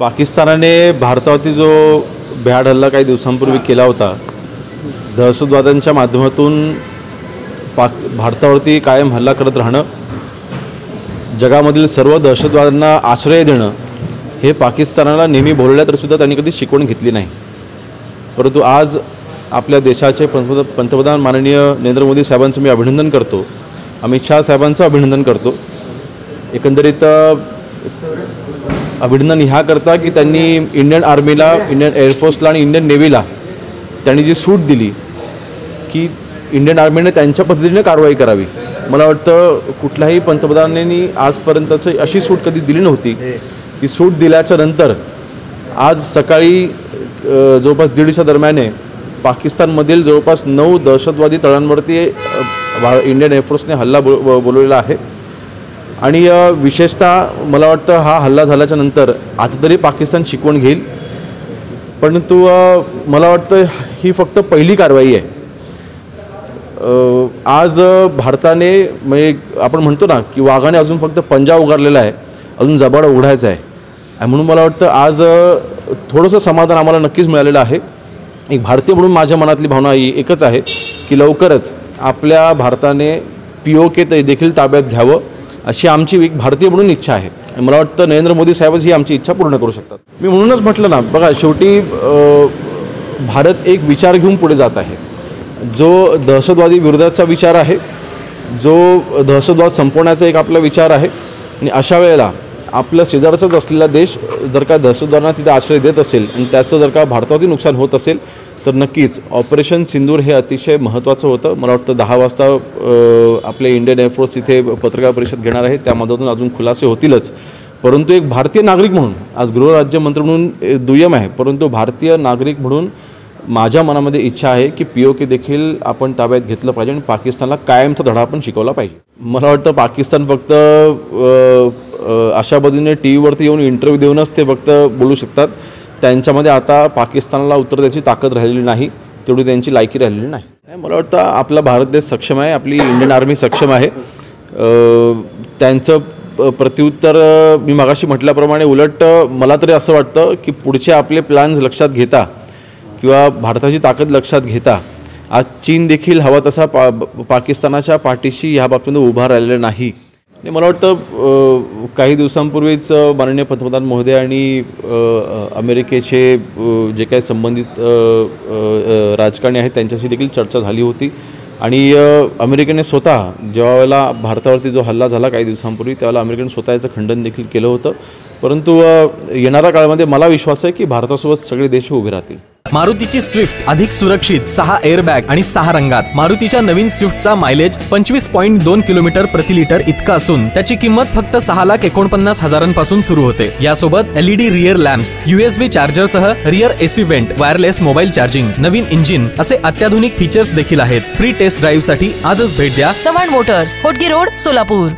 पाकिस्तानाने भारतावरती जो भ्याड हल्ला काही दिवसांपूर्वी केला होता, दहशतवाद्यांच्या माध्यमातून भारतावरती कायम हल्ला करत राहणं, जगामधील सर्व दहशतवाद्यांना आश्रय देणं, हे पाकिस्तानाला नेहमी भोवळल्या तरीसुद्धा त्यांनी कधी शिकवण घेतली नाही. परंतु आज आपल्या देशाचे पंतप्रधान माननीय नरेंद्र मोदी साहेबांचं मी अभिनंदन करतो, अमित शाह साहेबांचं अभिनंदन करतो. एकंदरीत अभिनंदन ह्याकरता की त्यांनी इंडियन आर्मीला, इंडियन एअरफोर्सला आणि इंडियन नेव्हीला त्यांनी जी सूट दिली की इंडियन आर्मीने त्यांच्या पद्धतीने कारवाई करावी. मला वाटतं कुठल्याही पंतप्रधानांनी आजपर्यंतच अशी सूट कधी दिली नव्हती. ती सूट दिल्याच्या नंतर आज सकाळी जवळपास 1:30च्या दरम्यान पाकिस्तानमधील जवळपास 9 दहशतवादी तळांवरती इंडियन एअरफोर्सने हल्ला बोलवलेला आहे. आणि विशेषतः मला वाटतं हा हल्ला झाल्याच्या नंतर आता तरी पाकिस्तान शिकवण घेईल. परंतु मला वाटतं ही फक्त पहिली कारवाई आहे. आज भारताने म्हणजे आपण म्हणतो ना की वाघाने अजून फक्त पंजा उगारलेला आहे, अजून जबाड उघडायचा आहे. आणि म्हणून मला वाटतं आज थोडंसं समाधान आम्हाला नक्कीच मिळालेलं आहे. एक भारतीय म्हणून माझ्या मनातली भावना ही एकच आहे की लवकरच आपल्या भारताने POK देखील ताब्यात घ्यावं, अशी आमची एक भारतीय म्हणून इच्छा आहे. आणि मला वाटतं नरेंद्र मोदी साहेबच ही आमची इच्छा पूर्ण करू शकतात. मी म्हणूनच म्हटलं ना, बघा शेवटी भारत एक विचार घेऊन पुढे जात आहे, जो दहशतवादी विरोधाचा विचार आहे, जो दहशतवाद संपवण्याचा एक आपला विचार आहे. आणि अशा वेळेला आपल्या शेजारचाच असलेला देश जर का दहशतवाद्यांना तिथे आश्रय देत असेल आणि त्याचं जर का भारतावरती नुकसान होत असेल तर नक्कीच ऑपरेशन सिंदूर हे अतिशय महत्त्वाचं होतं. मला वाटतं 10 वाजता आपले इंडियन एअरफोर्स इथे पत्रकार परिषद घेणार आहे, त्यामधून अजून खुलासे होतीलच. परंतु एक भारतीय नागरिक म्हणून, आज गृहराज्यमंत्री म्हणून दुय्यम आहे, परंतु भारतीय नागरिक म्हणून माझ्या मनामध्ये इच्छा आहे की POK देखील आपण ताब्यात घेतलं पाहिजे आणि पाकिस्तानला कायमचा धडा आपण शिकवला पाहिजे. मला वाटतं पाकिस्तान फक्त अशा पद्धतीने TVवरती येऊन इंटरव्ह्यू देऊनच ते फक्त बोलू शकतात. त्यांच्यामध्ये आता पाकिस्तानला उत्तर द्यायची ताकद राहिलेली नाही, तेवढी त्यांची लायकी राहिलेली नाही. मला वाटतं आपला भारत देश सक्षम आहे, आपली इंडियन आर्मी सक्षम आहे. त्यांचं प्रत्युत्तर मी मगाशी म्हटल्याप्रमाणे उलट मला तरी असं वाटतं की पुढचे आपले प्लॅन्स लक्षात घेता किंवा भारताची ताकद लक्षात घेता आज चीन देखील हवा तसा पाकिस्तानाच्या पाठीशी ह्या बाबतीत उभा राहिलेला नाही. आणि मला वाटतं काही दिवसांपूर्वीच माननीय पंतप्रधान महोदय आणि अमेरिकेचे जे काही संबंधित राजकारणी आहेत त्यांच्याशी देखील चर्चा झाली होती. आणि अमेरिकेने स्वतः ज्यावेळेला भारतावरती जो हल्ला झाला काही दिवसांपूर्वी त्यावेळेला अमेरिकेने स्वतः याचं खंडन देखील केलं होतं. परंतु येणाऱ्या काळामध्ये मला विश्वास आहे की भारतासोबत सगळे देश उभे राहतील. मारुतीची स्विफ्ट अधिक सुरक्षित, 6 एअरबॅग आणि 6 रंगात. मारुतीच्या नवीन स्विफ्टचा मायलेज 25.2 किलोमीटर प्रति लिटर इतका असून त्याची किंमत फक्त 6,49,000 सुरू होते. यासोबत LED रियर लॅम्प्स, USB चार्जरसह rear AC vent, wireless mobile charging, नवीन इंजिन असे अत्याधुनिक फीचर्स देखील आहेत. फ्री टेस्ट ड्राईव्ह साठी आजच भेट द्या चव्हाण मोटर्स, होटगी रोड, सोलापूर.